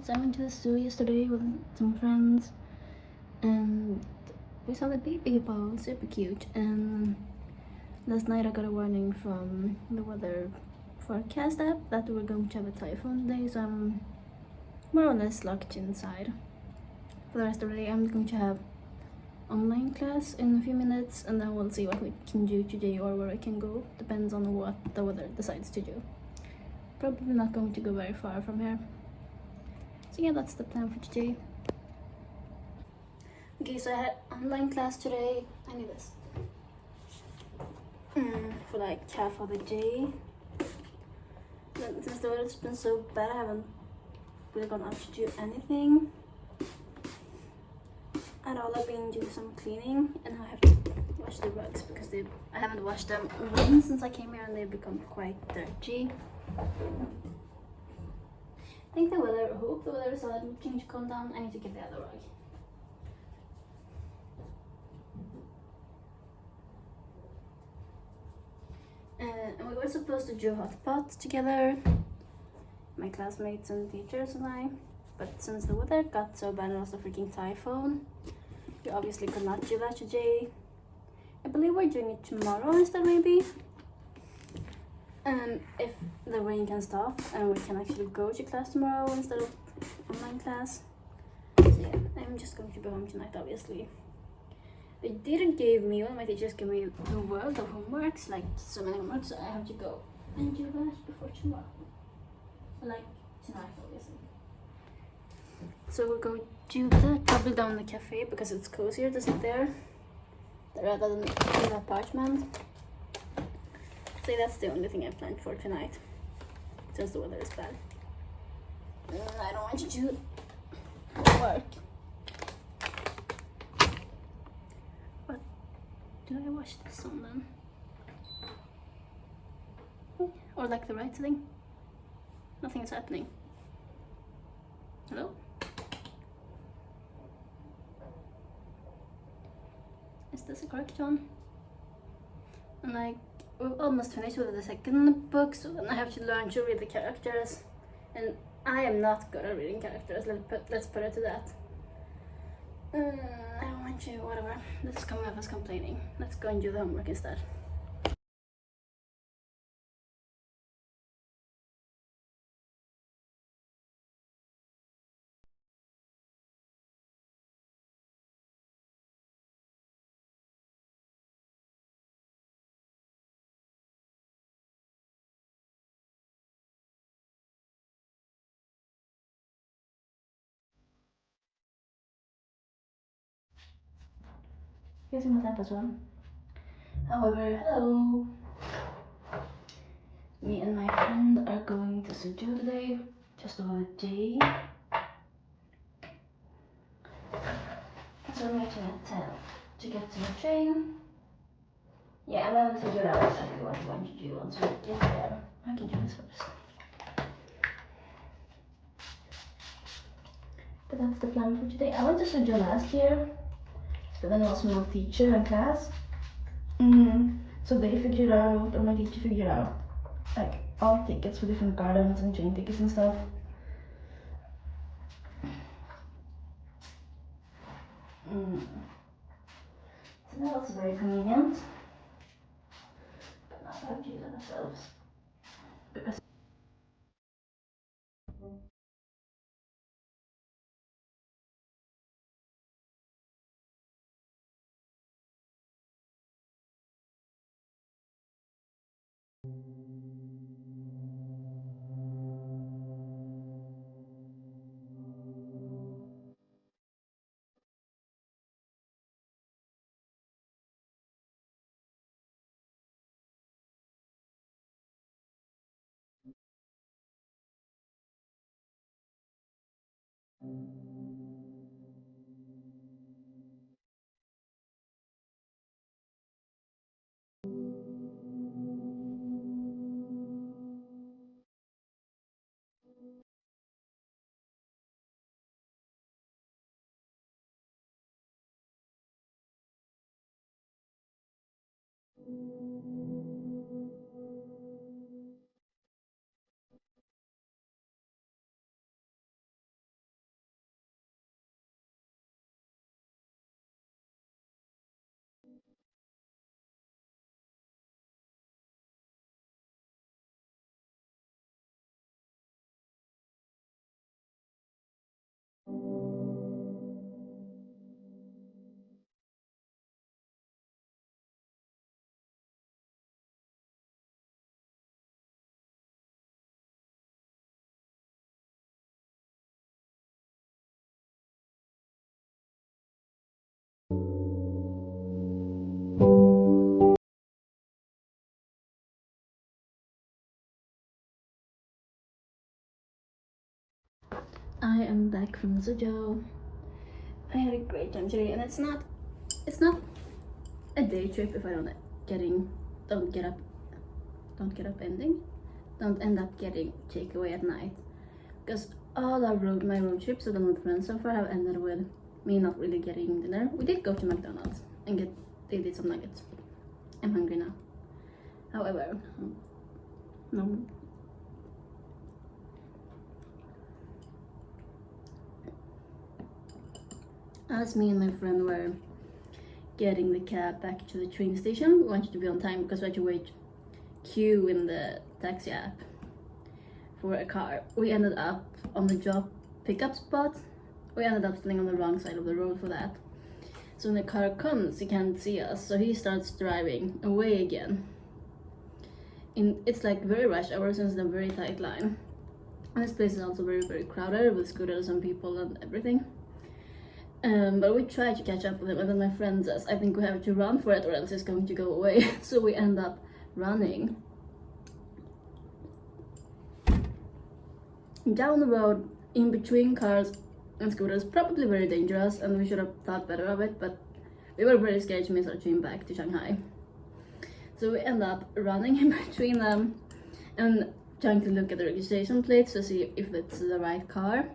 So I went to the zoo yesterday with some friends, and we saw the baby hippo, super cute. And last night I got a warning from the weather forecast app that we're going to have a typhoon today, so I'm more or less locked inside. For the rest of the day I'm going to have online class in a few minutes, and then we'll see what we can do today or where we can go. Depends on what the weather decides to do. Probably not going to go very far from here. So yeah, that's the plan for today. Okay, so I had online class today. I need this. For like half of the day. Then, since the weather's been so bad, I haven't really gone out to do anything. And all I've been doing some cleaning, and I have to wash the rugs because I haven't washed them once since I came here, and they've become quite dirty. I hope the weather is starting to calm down. I need to get the other rug. And we were supposed to do hot pot together, my classmates and teachers and I, but since the weather got so bad and was a freaking typhoon, we obviously could not do that today. I believe we're doing it tomorrow instead, maybe. And if the rain can stop and we can actually go to class tomorrow instead of online class. So yeah, I'm just going to go home tonight, obviously. They didn't give me, one of my teachers gave me the world of homeworks, like so many homeworks, so I have to go and do that before tomorrow. Like tonight, obviously. So we're going to do that, probably down in the cafe because it's cozier to sit there rather than in the apartment. So that's the only thing I planned for tonight, since the weather is bad. And I don't want to do work. But do I wash this on then? Or like the right thing? Nothing is happening. Hello? Is this a correct one? And like, we're almost finished with the second book, so then I have to learn to read the characters. And I am not good at reading characters, let's put it to that. I don't want to, whatever. This is coming off as complaining. Let's go and do the homework instead. Guessing what as well. However, hello. Me and my friend are going to Suzhou today, just over a day. So we're meeting at 10 to get to the train. Yeah, I'm gonna figure out exactly what I want to do once we get there. I can do this first. But that's the plan for today. I went to Suzhou last year, but then I was no teacher in class. So they figured out, or my teacher figured out, like all tickets for different gardens and train tickets and stuff. So that was very convenient. But now we have to use it ourselves. Because I am back from Suzhou. I had a great time today, and it's not a day trip if I don't end up getting takeaway at night. Because all my road trips I've done with friends so far have ended with me not really getting dinner. We did go to McDonald's and they did some nuggets. I'm hungry now. However, no. As me and my friend were getting the cab back to the train station, we wanted to be on time because we had to queue in the taxi app for a car. We ended up on the drop pickup spot. We ended up standing on the wrong side of the road for that. So when the car comes, he can't see us, so he starts driving away again. It's like very rush hour since it's a very tight line. And this place is also very, very crowded with scooters and people and everything. But we try to catch up with him, and then my friend says, I think we have to run for it or else he's going to go away. So we end up running down the road in between cars and scooters, probably very dangerous, and we should have thought better of it, but we were very scared to miss our train back to Shanghai. So we end up running in between them and trying to look at the registration plates to see if it's the right car.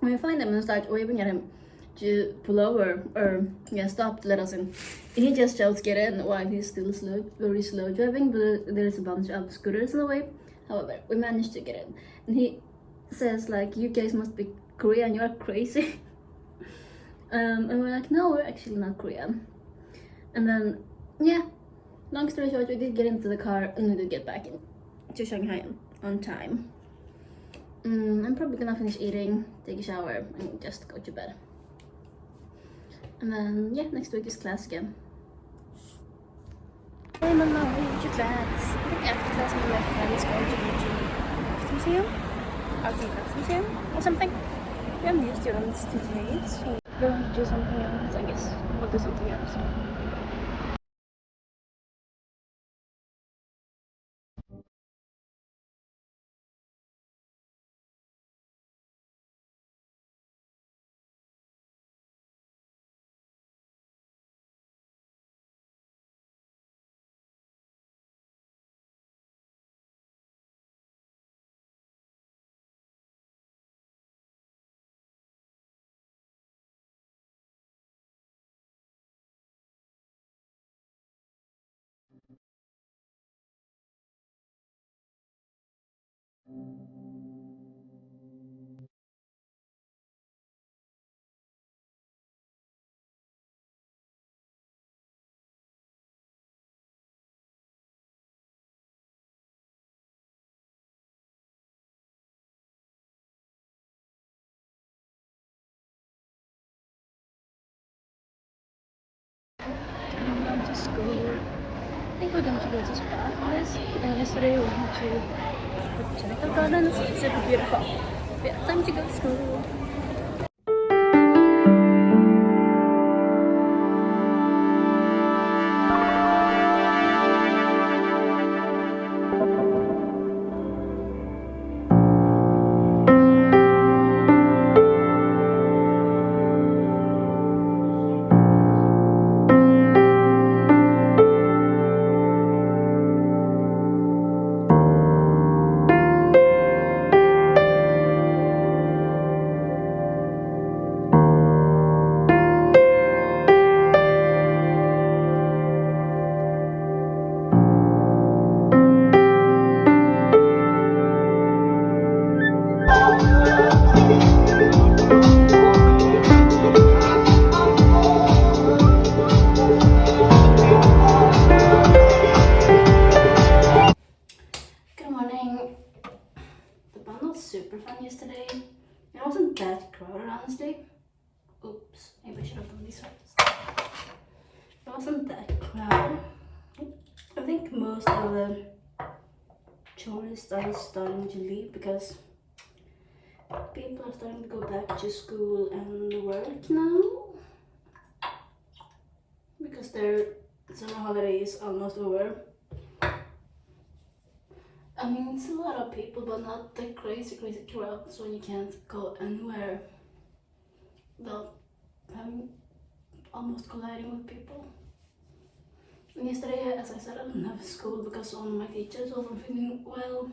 We find him and start waving at him to pull over or stop to let us in. He just shouts get in while he's still very slow driving, but there's a bunch of scooters in the way. However, we managed to get in, and he says like, you guys must be Korean, you're crazy. And we're like, no, we're actually not Korean. And then long story short, we did get into the car and we did get back to Shanghai on time. I'm probably gonna finish eating, take a shower, and just go to bed. And then, next week is class again. I'm on my way to class. I think after class, me and my friends going to go to Craft Museum, Art and Crafts Museum, or something. We have new students today, so we're going to do something else. I guess we'll do something else. I'm going to school. I think we're going to go to spa for this. And yesterday we went to botanical gardens. It's super beautiful. Yeah, time to go to school. think most of the tourists are starting to leave because people are starting to go back to school and work now. Because their summer holiday is almost over. I mean, it's a lot of people, but not the crazy crowd, so you can't go anywhere without having almost colliding with people. And yesterday, as I said, I didn't have school because one of my teachers wasn't feeling well.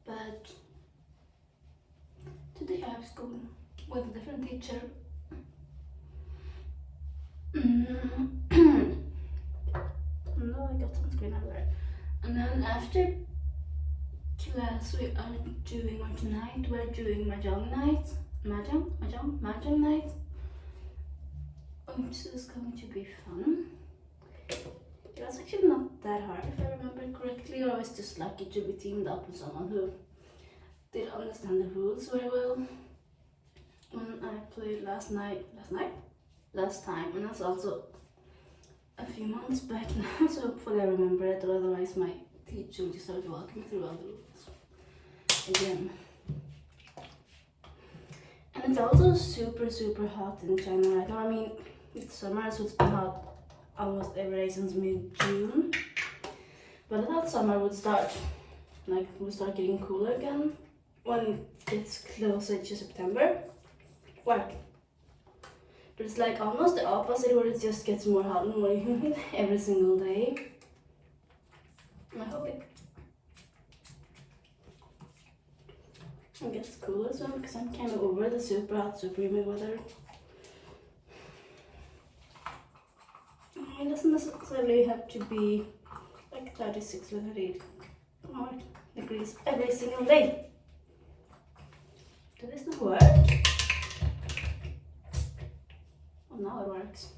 But today I have school with a different teacher. No, I got sunscreen everywhere. And then after class we are doing, or tonight we're doing mahjong night. Mahjong night. Which is going to be fun. It was actually not that hard if I remember correctly. I was just lucky to be teamed up with someone who did understand the rules very well. When I played last time, and that's also a few months back now, so hopefully I remember it, or otherwise my teacher will just start walking me through all the rules again. And it's also super hot in China right now. I mean, it's summer, so it's been hot almost every day since mid-June. But I thought summer would start getting cooler again when it gets closer to September. What? But it's like almost the opposite, where it just gets more hot and more humid every single day. And I hope it gets cooler soon, because I'm kind of over the super hot, super humid weather. It doesn't necessarily have to be like 36 or 38 degrees every single day. Did this not work? Oh, now it works.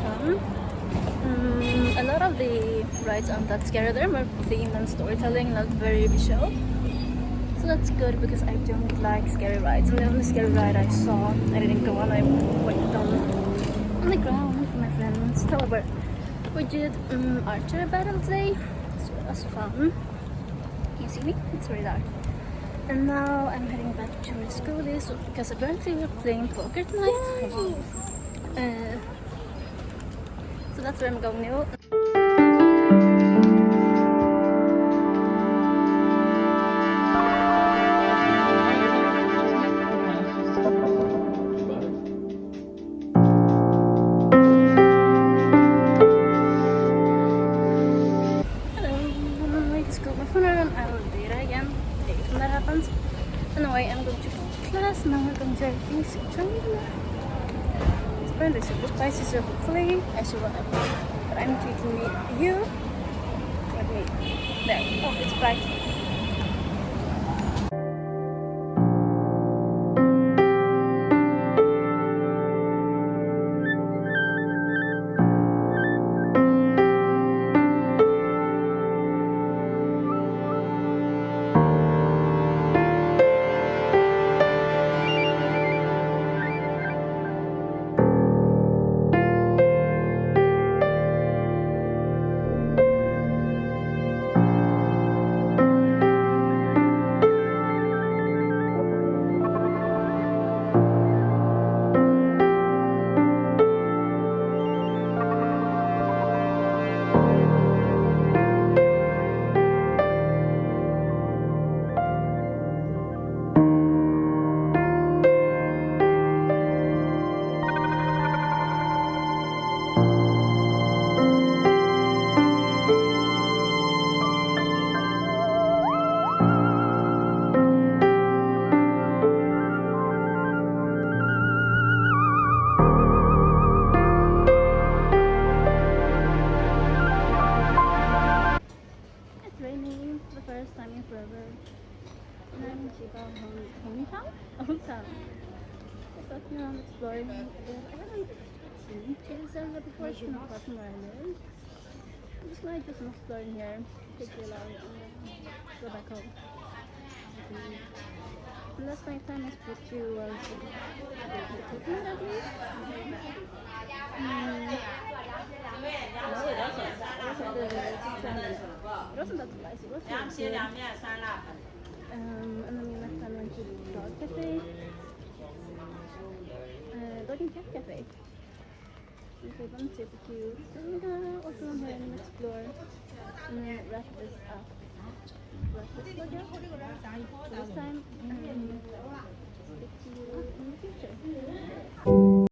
fun. A lot of the rides aren't that scary. They're more themed and storytelling, not very visual. So that's good because I don't like scary rides. And the only scary ride I saw, I didn't go on. I went on the ground with my friends. However, we did archery battle today, so it was fun. Can you see me? It's very dark. And now I'm heading back to where school is because apparently we're playing poker tonight. So that's where I'm going now. Anyway, I'm going to go to class. Now we're going to everything's train. It's apparently super spicy, so hopefully I survive. But I'm treating you with me. There. Oh, it's bright. Hometown. I thought you know exploring. I haven't been to this area before, it's not far from where I live. I'm just gonna do some exploring here, take you along, and then go back home. And that's my time I spoke to the coconut, I believe. No, it wasn't. It wasn't that spicy. It was really good. And then we met and went to the dog cafe. Dog and cat cafe. This is super cute. So we're gonna also go ahead and explore and then wrap this up. Wrap this vlog up for this time and speak to you in the future.